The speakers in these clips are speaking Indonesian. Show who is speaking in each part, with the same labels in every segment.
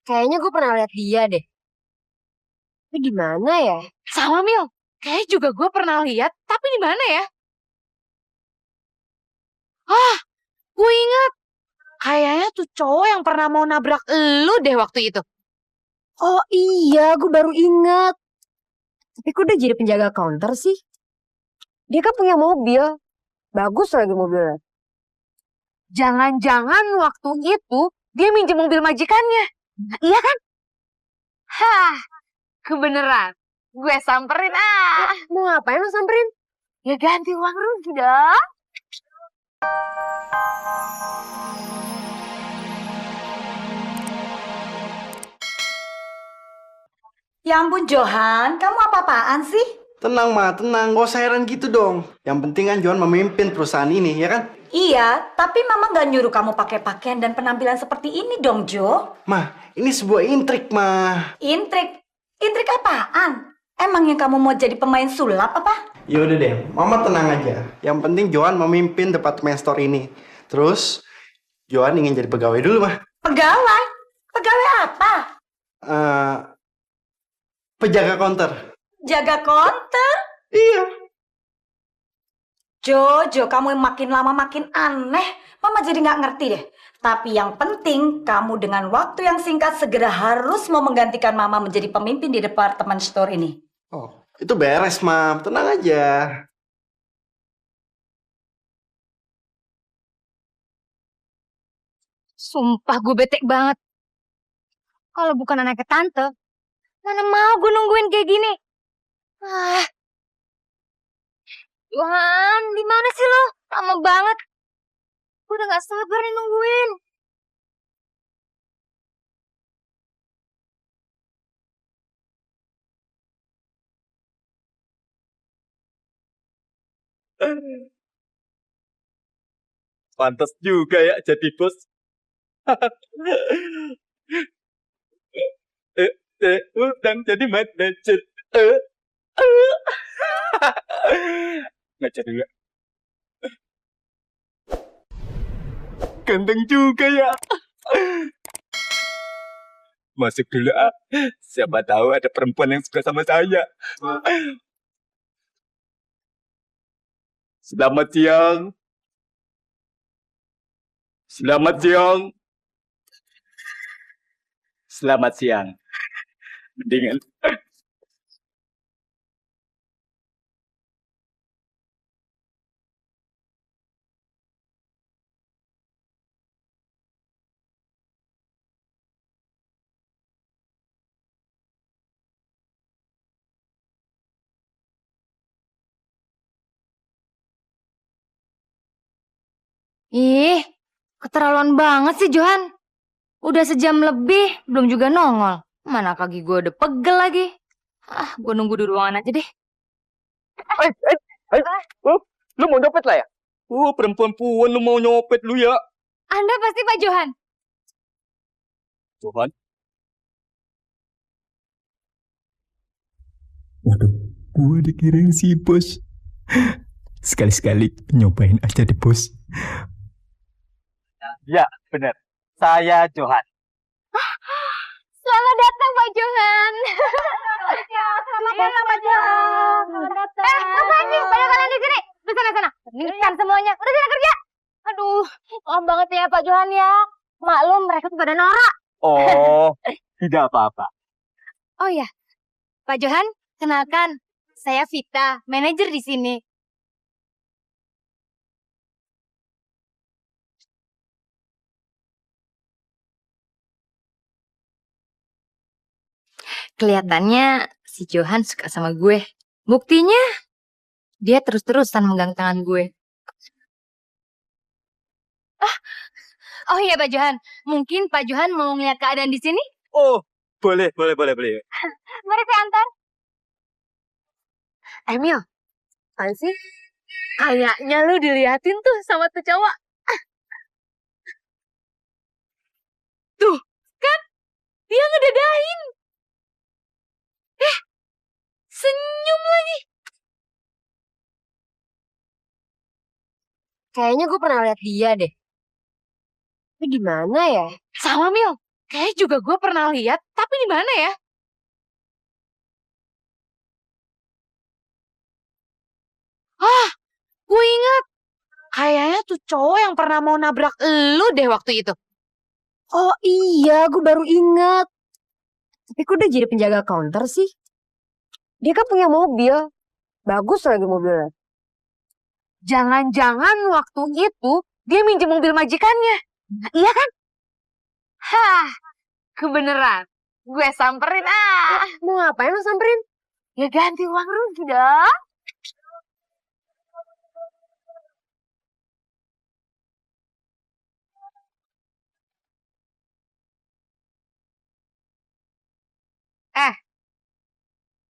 Speaker 1: Kayaknya gue pernah lihat dia deh. Tapi di mana ya?
Speaker 2: Sama Mil, kayaknya juga gue pernah lihat, tapi di mana ya? Ah, gue ingat. Kayaknya tuh cowok yang pernah mau nabrak elu deh waktu itu.
Speaker 1: Oh iya, gue baru ingat. Tapi kok udah jadi penjaga counter sih? Dia kan punya mobil. Bagus lagi mobilnya.
Speaker 2: Jangan-jangan waktu itu dia minjem mobil majikannya. Iya kan? Hah, kebeneran. Gue samperin
Speaker 1: Mau ngapain lo samperin?
Speaker 2: Ya ganti uang rugi dong.
Speaker 3: Ya ampun Johan, kamu apa-apaan sih?
Speaker 4: Tenang, Ma, tenang. Gak usah heran gitu dong. Yang penting kan Johan memimpin perusahaan ini, ya kan?
Speaker 3: Iya, tapi mama nggak nyuruh kamu pakai pakaian dan penampilan seperti ini dong, Jo.
Speaker 4: Ma, ini sebuah intrik, Ma.
Speaker 3: Intrik? Intrik apaan? Emangnya kamu mau jadi pemain sulap apa?
Speaker 4: Ya udah deh, Mama tenang aja. Yang penting Johan memimpin departemen store ini. Terus, Johan ingin jadi pegawai dulu, Ma.
Speaker 3: Pegawai? Pegawai apa?
Speaker 4: Eh, Penjaga counter.
Speaker 3: Jaga konter?
Speaker 4: Iya.
Speaker 3: Jo, kamu makin lama makin aneh. Mama jadi nggak ngerti deh. Tapi yang penting, kamu dengan waktu yang singkat segera harus mau menggantikan Mama menjadi pemimpin di departemen store ini.
Speaker 4: Oh, itu beres, Ma. Tenang aja.
Speaker 2: Sumpah gue bete banget. Kalau bukan anaknya tante, mana mau gue nungguin kayak gini. Ah, Johan, di mana sih lo? Lama banget. Gue udah gak sabar nih nungguin.
Speaker 5: Pantas juga ya jadi bos. Dan jadi manajer. Nggak jadi nggak. Ganteng juga ya. Masuk dulu ah. Siapa tahu ada perempuan yang suka sama saya. Selamat siang. Selamat siang. Selamat siang. Mendingan.
Speaker 2: Ih, keterlaluan banget sih Johan. Udah sejam lebih, belum juga nongol. Mana kaki gue udah pegel lagi. Ah, gue nunggu di ruangan aja deh.
Speaker 5: Lu mau nyopet lah ya? Perempuan-puan lu mau nyopet lu ya?
Speaker 2: Anda pasti Pak Johan.
Speaker 5: Tuhan.
Speaker 6: Waduh, gue dikirain si bos. Sekali-sekali nyobain aja deh bos.
Speaker 5: Ya, benar. Saya Johan.
Speaker 2: Selamat datang Pak Johan. Selamat datang Pak Johan. Selamat datang. Ngapain sih? Pada kalian di sini? Di sana. Pingsan semuanya. Udah sana kerja. Aduh, maaf banget ya Pak Johan ya. Maklum mereka tuh pada norak.
Speaker 5: Oh, tidak apa-apa.
Speaker 2: Oh ya, Pak Johan, kenalkan. Saya Vita, manajer di sini. Kelihatannya si Johan suka sama gue. Buktinya, dia terus-terusan megang tangan gue. Oh iya Pak Johan, mungkin Pak Johan mau ngeliat keadaan di sini?
Speaker 5: Oh, boleh.
Speaker 2: Mari saya antar.
Speaker 1: Emil, apaan sih? Kayaknya lu diliatin tuh sama tuh cowok.
Speaker 2: Tuh, kan? Dia ngedadain. Senyum lagi.
Speaker 1: Kayaknya gue pernah lihat dia deh. Tapi di mana ya?
Speaker 2: Sama Mil, Kayaknya juga gue pernah lihat, tapi di mana ya? Ah, gue ingat. Kayaknya tuh cowok yang pernah mau nabrak elu deh waktu itu.
Speaker 1: Oh iya, gue baru ingat. Tapi kok dia jadi penjaga counter sih? Dia kan punya mobil. Bagus lagi mobilnya.
Speaker 2: Jangan-jangan waktu itu dia minjem mobil majikannya. Iya kan? Hah, kebeneran. Gue samperin
Speaker 1: Mau ngapain lo samperin?
Speaker 2: Ya ganti uang rugi dong.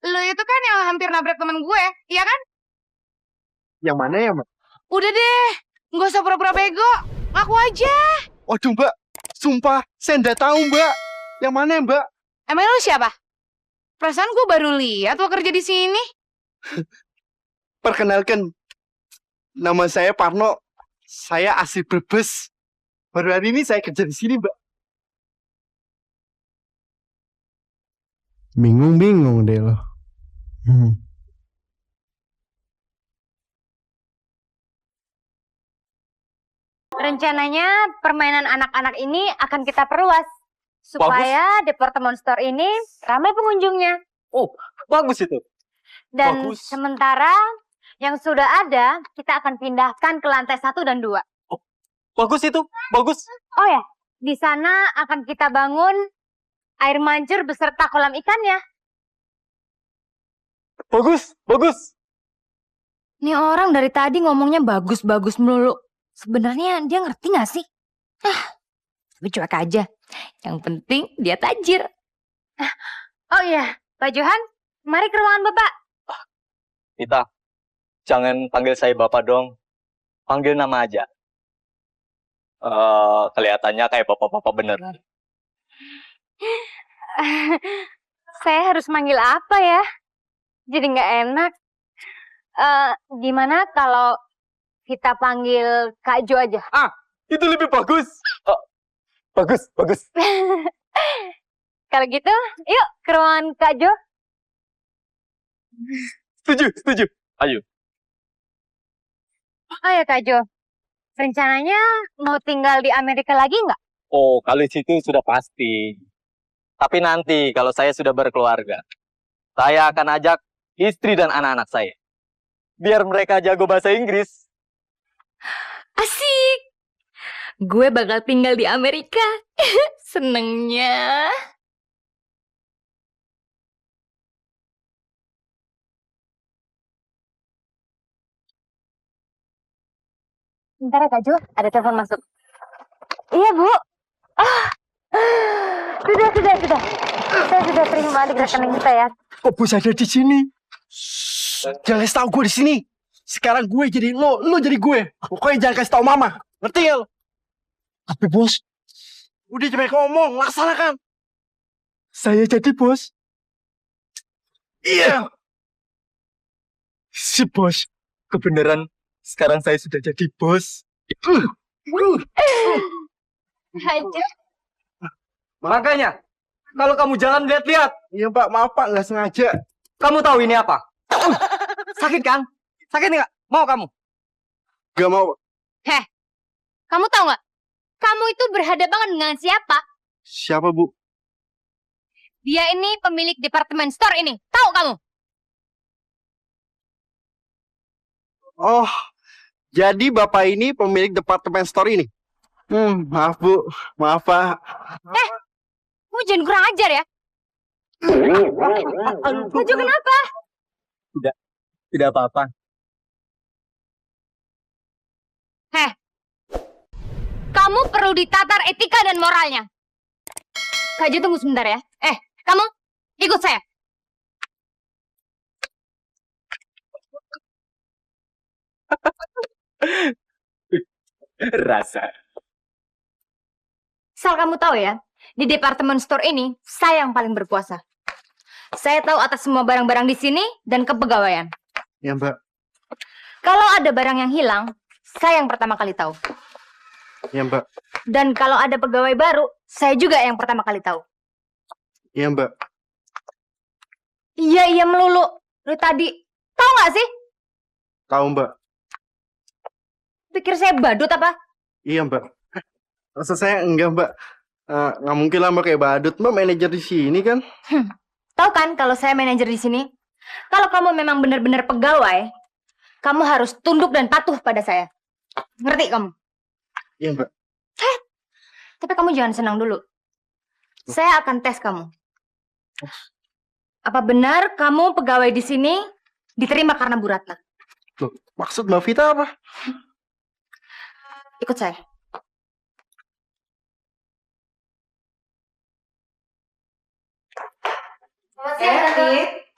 Speaker 2: Lo itu kan yang hampir nabrak temen gue, iya kan?
Speaker 4: Yang mana ya, Mbak?
Speaker 2: Udah deh, nggak usah pura-pura bego. Ngaku aja.
Speaker 4: Waduh, Mbak. Sumpah, saya nggak tahu, Mbak. Yang mana ya, Mbak?
Speaker 2: Emang lo siapa? Perasaan gue baru lihat lo kerja di sini.
Speaker 4: Perkenalkan, nama saya Parno. Saya asli Brebes. Baru hari ini saya kerja di sini, Mbak. Bingung-bingung deh lo.
Speaker 1: Rencananya permainan anak-anak ini akan kita perluas. Supaya department store ini ramai pengunjungnya.
Speaker 5: Bagus itu.
Speaker 1: Dan
Speaker 5: Bagus.
Speaker 1: sementara yang sudah ada, kita akan pindahkan ke lantai 1 dan 2.
Speaker 5: Bagus itu. Bagus.
Speaker 1: Oh ya, di sana akan kita bangun air mancur beserta kolam ikannya.
Speaker 5: Bagus. Bagus.
Speaker 2: Nih orang dari tadi ngomongnya bagus-bagus melulu. Sebenarnya dia ngerti gak sih? Tapi cuek aja. Yang penting dia tajir.
Speaker 1: Oh iya, Pak Johan, mari ke ruangan Bapak.
Speaker 5: Mita, jangan panggil saya Bapak dong. Panggil nama aja. Kelihatannya kayak bapak-bapak beneran.
Speaker 1: Saya harus manggil apa ya? Jadi nggak enak. Gimana kalau kita panggil Kak Jo aja?
Speaker 5: Itu lebih bagus. Bagus.
Speaker 1: Kalau gitu, yuk ke ruangan Kak Jo.
Speaker 5: Setuju. Ayo.
Speaker 1: Oh ya Kak Jo, rencananya mau tinggal di Amerika lagi nggak?
Speaker 5: Oh, kalau situ sudah pasti. Tapi nanti kalau saya sudah berkeluarga, saya akan ajak istri dan anak-anak saya. Biar mereka jago bahasa Inggris.
Speaker 2: Asik. Gue bakal tinggal di Amerika. Senengnya.
Speaker 1: Bentar ya Kak Jo, ada telepon masuk. Iya Bu. Sudah. Saya sudah terima balik rekening kita ya.
Speaker 4: Kok bos ada di sini? Jangan kasih tahu gue di sini. Sekarang gue jadi lo jadi gue. Pokoknya jangan kasih tahu mama. Ngerti ya lo? Tapi bos, udah jangan ngomong, laksanakan. Saya jadi bos. Iya. Si bos.
Speaker 5: Kebenaran, sekarang saya sudah jadi bos.
Speaker 1: Aja.
Speaker 5: Makanya, kalau kamu jalan lihat-lihat,
Speaker 4: Iya Pak, maaf Pak, nggak sengaja.
Speaker 5: kamu tahu ini apa? Sakit kan? Sakit nggak? Mau kamu?
Speaker 4: Gak mau.
Speaker 1: Kamu tahu nggak? Kamu itu berhadapan dengan siapa?
Speaker 4: Siapa Bu?
Speaker 1: Dia ini pemilik departemen store ini. Tahu kamu?
Speaker 4: Oh, jadi Bapak ini pemilik departemen store ini? Maaf Bu, maaf Pak.
Speaker 1: Kamu jangan kurang ajar ya. Kak Jo kenapa?
Speaker 5: Tidak apa-apa.
Speaker 1: Kamu perlu ditatar etika dan moralnya. Kak Jo tunggu sebentar ya. Kamu ikut saya.
Speaker 5: Rasa.
Speaker 1: Asal kamu tahu ya, di departemen store ini saya yang paling berkuasa. Saya tahu atas semua barang-barang di sini dan kepegawaian.
Speaker 4: Ya Mbak.
Speaker 1: Kalau ada barang yang hilang, saya yang pertama kali tahu.
Speaker 4: Ya Mbak.
Speaker 2: Dan kalau ada pegawai baru, saya juga yang pertama kali tahu.
Speaker 4: Iya Mbak.
Speaker 2: Iya melulu. Lu tadi tahu nggak sih?
Speaker 4: Tahu Mbak.
Speaker 2: Pikir saya badut apa?
Speaker 4: Iya Mbak. Rasa saya enggak Mbak. Nggak mungkin lah Mbak kayak badut. Mbak manajer di sini kan?
Speaker 2: Tahu kan kalau saya manajer di sini? Kalau kamu memang benar-benar pegawai, kamu harus tunduk dan patuh pada saya. Ngerti kamu?
Speaker 4: Iya Mbak.
Speaker 2: Tapi kamu jangan senang dulu. Saya akan tes kamu. Apa benar kamu pegawai di sini diterima karena Bu Ratna?
Speaker 4: Loh, maksud Mbak Vita apa?
Speaker 2: Ikut saya.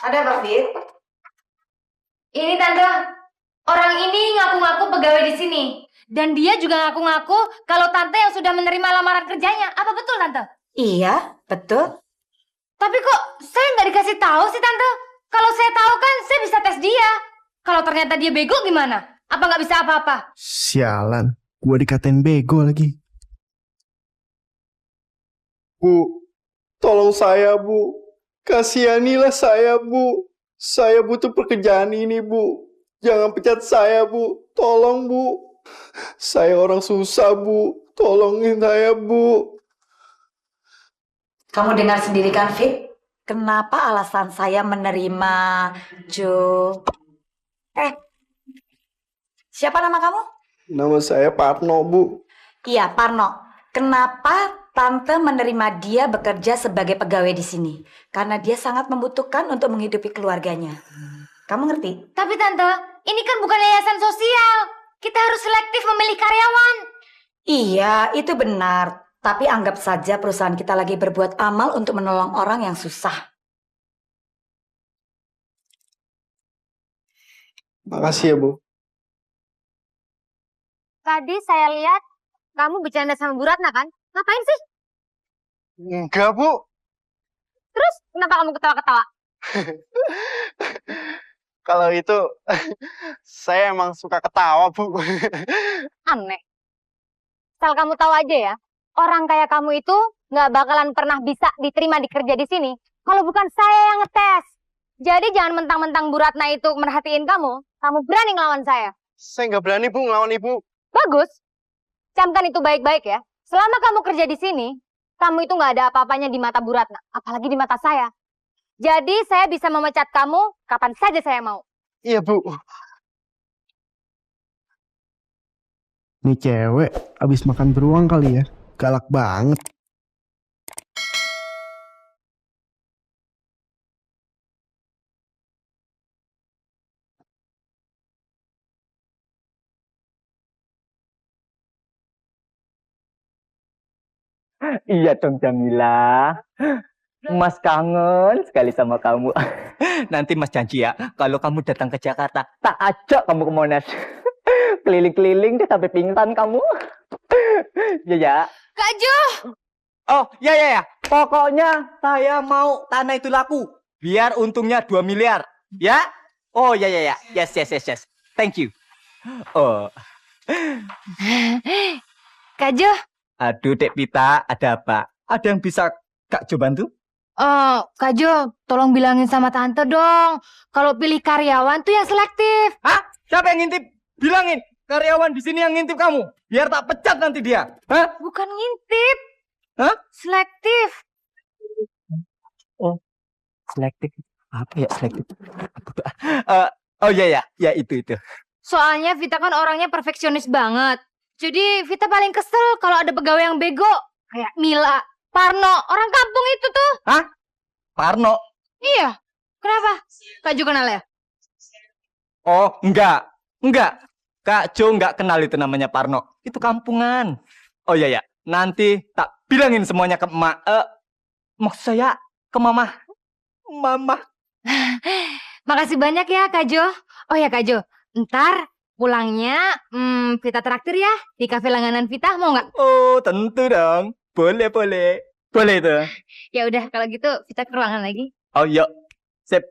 Speaker 3: Ada apa Fit?
Speaker 2: Ini Tante, orang ini ngaku-ngaku pegawai di sini. Dan dia juga ngaku-ngaku kalau Tante yang sudah menerima lamaran kerjanya. Apa betul Tante?
Speaker 3: Iya, betul.
Speaker 2: Tapi kok saya nggak dikasih tahu sih Tante? Kalau saya tahu kan saya bisa tes dia. Kalau ternyata dia bego gimana? Apa nggak bisa apa-apa?
Speaker 4: Sialan, gua dikatain bego lagi. Bu, tolong saya Bu. Kasihanilah saya Bu. Saya butuh pekerjaan ini Bu. Jangan pecat saya Bu. Tolong Bu. Saya orang susah Bu. Tolongin saya Bu.
Speaker 3: Kamu dengar sendiri kan, Fit? Kenapa alasan saya menerima siapa nama kamu?
Speaker 4: Nama saya Parno Bu.
Speaker 3: Iya, Parno. Kenapa Tante menerima dia bekerja sebagai pegawai di sini? Karena dia sangat membutuhkan untuk menghidupi keluarganya. Kamu ngerti?
Speaker 2: Tapi Tante, ini kan bukan yayasan sosial. Kita harus selektif memilih karyawan.
Speaker 3: Iya, itu benar. Tapi anggap saja perusahaan kita lagi berbuat amal untuk menolong orang yang susah.
Speaker 4: Makasih ya Bu.
Speaker 2: Tadi saya lihat kamu bercanda sama Bu Ratna kan? Ngapain sih?
Speaker 4: Enggak Bu.
Speaker 2: Terus kenapa kamu ketawa-ketawa?
Speaker 4: Kalau itu saya emang suka ketawa Bu.
Speaker 2: Aneh. Asal kamu tahu aja ya, orang kayak kamu itu nggak bakalan pernah bisa diterima di kerja di sini kalau bukan saya yang ngetes. Jadi jangan mentang-mentang Bu Ratna itu merhatiin kamu berani ngelawan saya.
Speaker 4: Saya nggak berani Bu ngelawan Ibu.
Speaker 2: Bagus. Camkan itu baik-baik ya. Selama kamu kerja di sini, kamu itu nggak ada apa-apanya di mata Bu Ratna, apalagi di mata saya. Jadi saya bisa memecat kamu kapan saja saya mau.
Speaker 4: Iya Bu. Nih cewek abis makan beruang kali ya. Galak banget.
Speaker 5: Iya dong Jamila. Mas kangen sekali sama kamu. Nanti Mas janji ya, kalau kamu datang ke Jakarta, tak ajak kamu ke Monas. Keliling-keliling deh sampai pingsan kamu. Ya ya.
Speaker 2: Kak Jo!
Speaker 5: Oh, ya. Pokoknya saya mau tanah itu laku. Biar untungnya 2 miliar. Ya? Oh, ya. Yes. Thank you. Oh.
Speaker 2: Kak Jo!
Speaker 5: Aduh, Dek Pita, ada apa? Ada yang bisa Kak Jo bantu?
Speaker 2: Kak Jo, tolong bilangin sama Tante dong. Kalau pilih karyawan tuh yang selektif.
Speaker 5: Hah? Siapa yang ngintip? Bilangin, karyawan di sini yang ngintip kamu. Biar tak pecat nanti dia. Hah?
Speaker 2: Bukan ngintip.
Speaker 5: Hah?
Speaker 2: Selektif.
Speaker 5: Oh, selektif. Apa ya selektif? Oh ya, itu.
Speaker 2: Soalnya Vita kan orangnya perfeksionis banget. Jadi Vita paling kesel kalau ada pegawai yang bego. Kayak Mila, Parno, orang kampung itu tuh.
Speaker 5: Hah? Parno?
Speaker 2: Iya. Kenapa? Kak Jo kenal ya?
Speaker 5: Oh, enggak. Kak Jo enggak kenal itu namanya Parno. Itu kampungan. Oh ya. Nanti tak bilangin semuanya ke emak. Maksud saya ke mama. Mama.
Speaker 2: Makasih banyak ya Kak Jo. Oh ya Kak Jo, ntar pulangnya Vita traktir ya di kafe langganan Vita, mau nggak?
Speaker 5: Oh, tentu dong. Boleh. Boleh tuh.
Speaker 2: Ya udah kalau gitu Vita ke ruangan lagi.
Speaker 5: Oh, yuk. Sip.